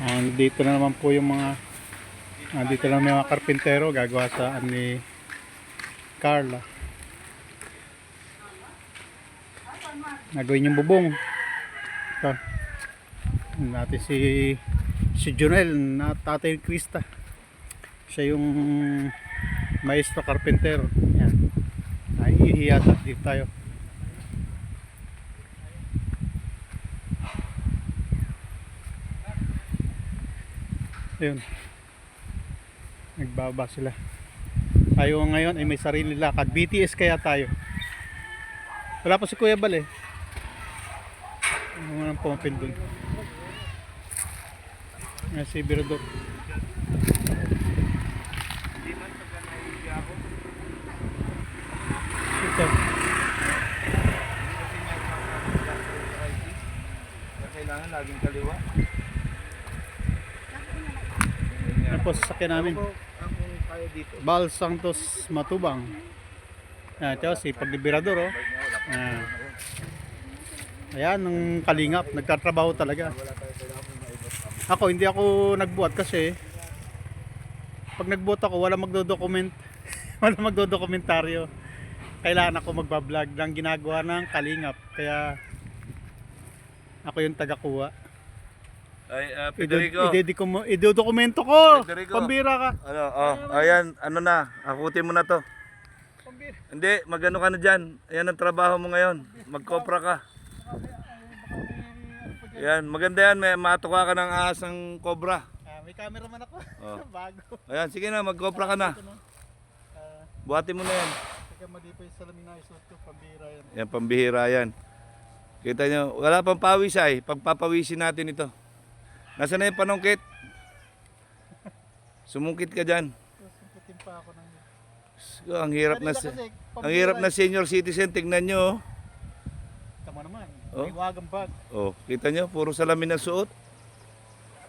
And dito na naman po yung mga dito lang yung mga karpintero gagawa sa ni Carla. Nagawin yung bubong. Ito. Natin si Junel na Tatay Krista. Siya yung maestro karpintero. Yan. Ay, ihiyata dito tayo. Ayun. Nagbaba sila. Tayo ngayon ay may sarili lakad. BTS kaya tayo. Wala pa si Kuya Bal eh. Ano nga nang pumapin dun. Nga si Birador. Ito. Kailangan laging kaliwa. Ano po sasakyan namin? Bal Santos Matubang. Ito si Pagliberador oh. Ayan ng kalingap, nagtatrabaho talaga. Hindi ako nagbuhat kasi pag nagbuhat ako wala magdo-document. Wala magdo-dokumentaryo. Kailangan ako magba-vlog ng ginagawa ng kalingap. Kaya ako yung taga-kuha. Ay, Federico. Idodokumento ko. Federico. Pambira ka. Ano, ayan, ano na, akutin mo na to. Pambira. Hindi, magano ka na dyan. Ayan ang trabaho mo ngayon. Magkopra ka. Yan, maganda yan. May matuka ka ng ahas ng kobra. May cameraman ako. Oh. Bago. Ayan, sige na, magkopra ka na. Buhatin mo na yan. Teka, mali pa yung salamin na isuot ko. Pambira yan. Yan, pambihira yan. Kita nyo, wala pang pawis ay. Pagpapawisin natin ito. Nasaan na yung panungkit? Sumungkit ka dyan. Sumputin pa ako ng... Ang hirap na senior citizen. Tignan nyo. Tama naman. Oh. May wagang bag. Oh, kita nyo, puro salamin na suot.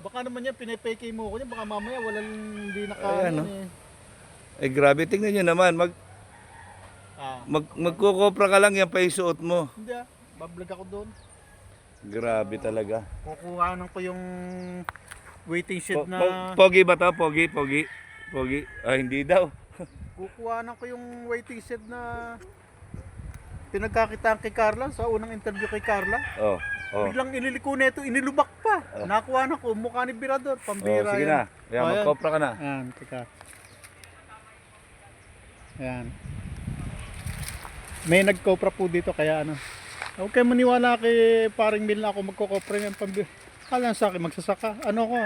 Baka naman yan, pinipeke mo ko yan. Baka mamaya walang hindi Ayan, no? eh. Eh grabe, tingnan nyo naman. Magkukopra ka lang, yan pa yung suot mo. Hindi bablog ako doon. Grabe talaga. Kukuhanan ko yung waiting shed na... Pogi ba to? Pogi? Ah, hindi daw. Kukuhanan ko yung waiting shed na... Pinagkakitaan kay Carla sa unang interview kay Carla. Oh. Biglang iniliko na ito, inilubak pa. Nakuha na ko, mukha ni Birador. Pambira sige yan. na. Ayan, magkopra ka na. Ayan, teka. Ayan. May nagkopra po dito kaya ano. Okay, maniwala kay paring Mil na ako magkokopra ng pambira. Kala sa akin magsasaka. Ano ko?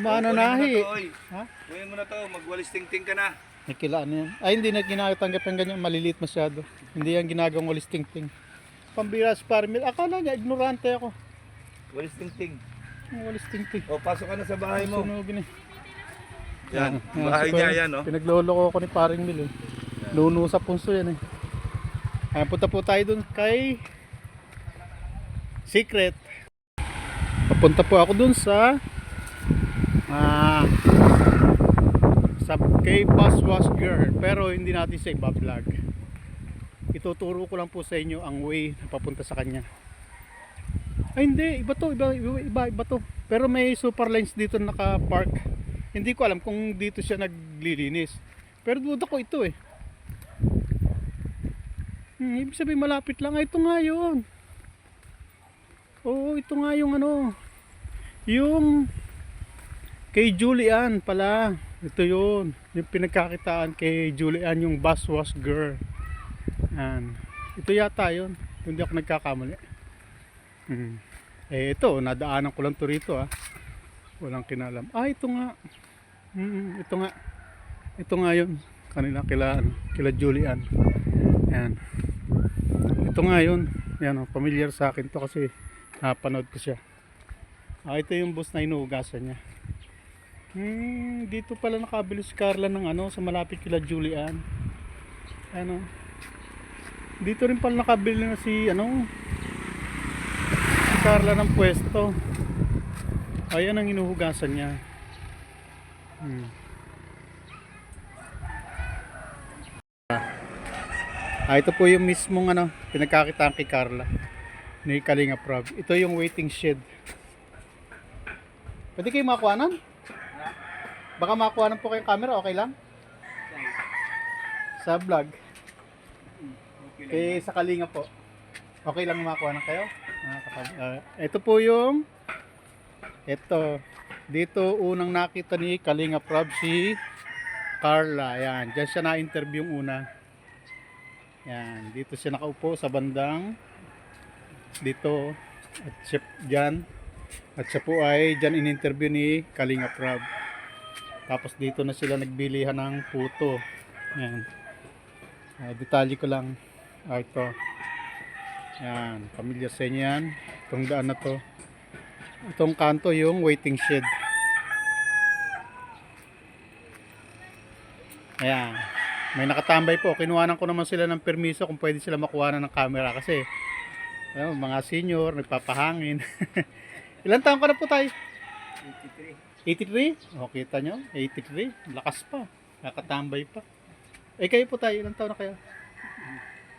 Mananahi. Ha? Kunin mo na to, magwalis ting-ting ka na. Nakilaan yan. Ay, hindi na ginatanggap yung ganyan. Maliliit masyado. Hindi yan ginagawang walis ting-ting. Pambira sa paring Mil. Akala niya, ignorante ako. Walis ting-ting. Walis ting-ting. O, pasok ka na sa bahay mo. Sunugin eh. Yan, bahay niya yan, oh. Pinaglolo ko ni paring Mil eh. Luno sa punso yan eh. Ayan, punta po tayo dun kay Secret. Papunta po ako dun sa kay Baswas Girl. Pero hindi natin siya i-vlog. Ituturo ko lang po sa inyo ang way na papunta sa kanya. Ay hindi, iba to, iba to. Pero may super lines dito na naka-park. Hindi ko alam kung dito siya naglilinis. Pero duda ko ito eh. Ibig sabihin malapit lang. Ito nga yun. Oo, ito nga yung ano. Yung kay Julian pala. Ito yun. Yung pinagkakitaan kay Julian, yung Baswas Girl. Yan. Ito yata yun. Hindi ako nagkakamali. Ito, nadaanan ko lang to rito ah. Walang kinalam. Ito nga. Ito nga. Ito nga yun. Kanila kila Julian. Yan. Ito nga yun. Yan, familiar sa akin to kasi napanood ko siya. Ito yung bus na inuugasan niya. Dito pala nakabili si Carla ng ano sa malapit kila Julian. Ano? Dito rin pala nakabili na si Carla ng pwesto. Ayan ang inuhugasan niya. Ito po yung mismong pinagkakitaan kay Carla ni Kalinga Prab. Ito yung waiting shed. Pwede kayo makakuhanan? Baka makakuhanan po kayong camera, okay lang? Sa vlog. Eh, sa Kalinga po. Okay lang makakuhanan kayo? Ito po yung ito. Dito unang nakita ni Kalinga Prab si Carla. Ayan, dyan siya na-interview yung una. Ayan, dito siya nakaupo sa bandang dito. At siya dyan. At siya po ay dyan in-interview ni Kalinga Prab. Tapos dito na sila nagbilihan ng puto. Ayan. Detalye ko lang. Ito. Ayan, familiar sa inyo yan. Itong daan na to. Itong kanto yung waiting shed. Ayan. May nakatambay po. Kinuhanan ko naman sila ng permiso kung pwede sila makuha ng camera kasi mga senior, nagpapahangin. Ilan taon ka na po tayo? 83. 83? O, kita nyo? 83. Lakas pa. Nakatambay pa. Eh, kayo po tayo. Ilan taon na kayo?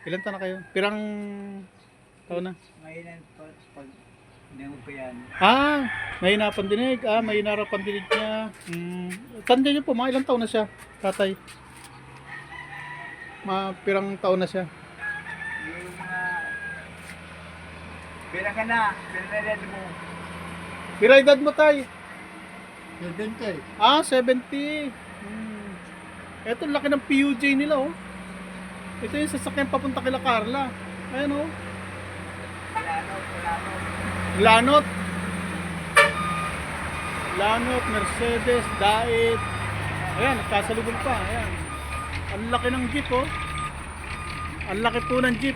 Ilan taon na kayo? Pirang taon na? Ngayon pag dinamog ko yan. Mahina pandinig. Mahina raw pandinig niya. Tanda niyo po, mga ilang taon na siya, tatay? Mga pirang taon na siya. Yung mga pera ka na rin mo. Pira edad mo, tay? 70. 70. Eto, laki ng PUJ nila, oh. Ito yung sasakyan papunta kila Carla. Ayan, oh. Lanot. Lanot, Mercedes, Dait. Ayan, nagkasalubong pa. Ayan. Ang laki ng jeep, oh. Ang laki po ng jeep.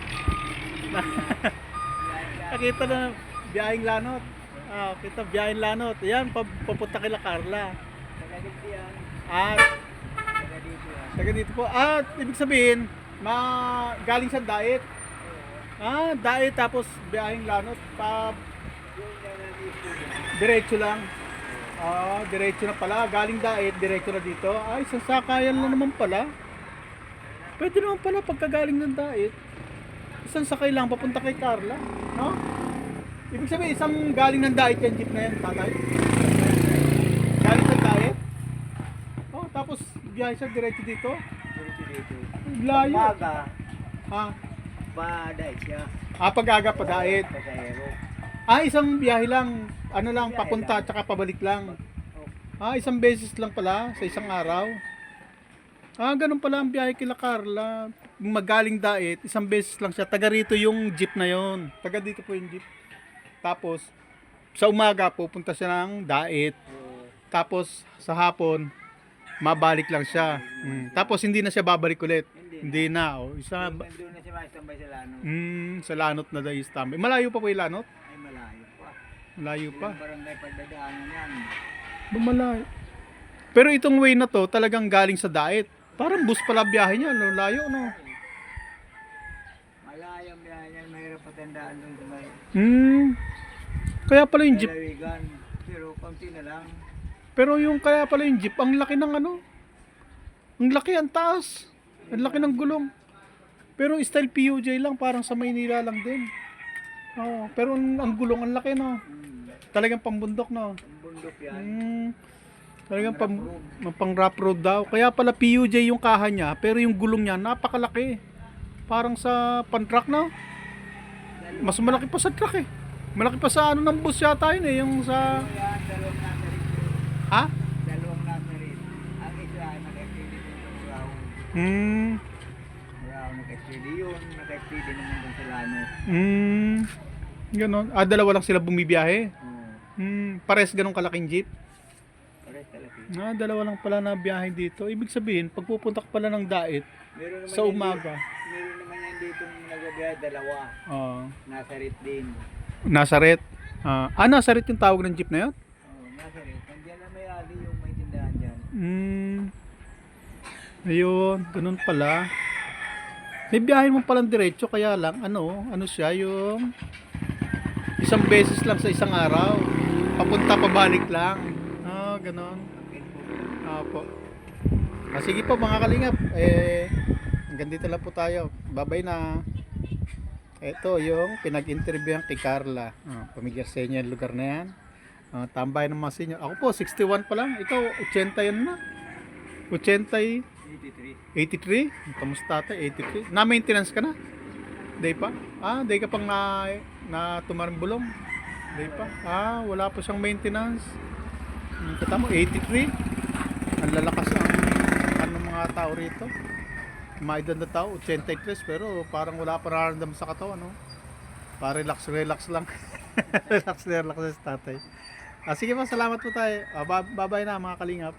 Nakita na biyaheng Lanot. Kita biyaheng Lanot. Ayan, papunta kila Carla. Taga-dito yan. Taga-dito dito po. Ibig sabihin, galing sa Dait. Dait tapos biyaheng Lanot. Diretso lang. Diretso na pala. Galing Dait, diretso na dito. Isang sakayan lang naman pala. Pwede naman pala pagkagaling ng Dait. Isang sakay lang papunta kay Carla. No? Ibig sabihin, isang galing ng Dait yung jeep na yan, tatay. Galing sa Dait. Tapos biyahe siya diretso dito. Dito. Layo. Pag-aga, Ha? pa-dahil siya. Pag-aga pa Dait. Pasahero. Isang biyahe lang. Ano lang, Biyahe papunta lang. tsaka pabalik lang. Isang beses lang pala sa isang araw. Ganun pala ang biyahe kila Carla. Magaling Dait, isang beses lang siya. Taga rito yung jeep na yon. Taga dito po yung jeep. Tapos, sa umaga pupunta siya ng Dait. Tapos, sa hapon, mabalik lang siya. Tapos, hindi na siya babalik ulit. Hindi na. Doon na siya makistambay sa Lano. Sa Lanot na dahil tambay. Malayo pa po yung Lanot? Ay, malayo pa. Malayo pa. Yung barangay pagdadaanan yan. Malayo. Pero itong way na to, talagang galing sa Dait. Parang bus pala biyahe niya. Layo, no? Malayang yan. Yan, mahirap patandaan doon sa may Kaya pala yung jeep. lalawigan. Pero konti na lang. Pero yung kaya pala yung jeep, ang laki ng ano. Ang laki, ang taas. Ang laki ng gulong. Pero style PUJ lang, parang sa Maynila lang din. Pero ang gulong, ang laki, no? Talagang pambundok, no? Ang bundok yan. Talagang pang rough road daw. Kaya pala PUJ yung kaha niya, pero yung gulong niya, napakalaki. Parang sa pan-truck, no? Mas malaki pa sa truck, eh. Malaki pa sa ano ng bus yata yun, eh. Yung sa... Yan, dalawang nasa rin. Ha? Dalawang nasa rin. Ang isa, naka-FPD doon sa Raon. Raon, naka-FPD yun. Naka-FPD naman doon sa Lano. Ganon. Dalawa lang sila bumibiyahe. Pares ganun kalaking jeep. Pares talaga. Dalawa lang pala na biyahe dito. Ibig sabihin, pag pupunta ka pala ng Dait, Meron naman sa yan umaga. Meron naman yan dito nung nagabiyahe, dalawa. Nasa rit din. Nasaret. Nasaret yung tawag ng jeep na yun? Nasa rit. Nandiyan na may ali yung may tindahan dyan. Ayun, ganun pala. May biyahe mo palang diretso, kaya lang, ano siya, yung isang beses lang sa isang araw. Papunta pabalik lang. Ganun. Po. Sige po mga kalingap. Hanggang dito lang po tayo. Bye-bye na. Ito yung pinag-interviewan kay Carla. Pamilyar sa inyo yung lugar na yan. Tambay ng mga senior. Ako po, 61 pa lang. Ikaw, 80 yan na. 80, 83. 83? Kamusta tayo? 83? Na-maintenance ka na? Day pa? Day ka pang na tumarbulong? Day pa? Wala pa siyang maintenance. Kita mo, 83. Ang lalakas ang mga tao rito. Maedad na tao, 83, pero parang wala pa nararamdaman sa katawan, no? Relax lang. relax sa tatay. Sige pa, salamat po tayo. Bye-bye na mga kalingap.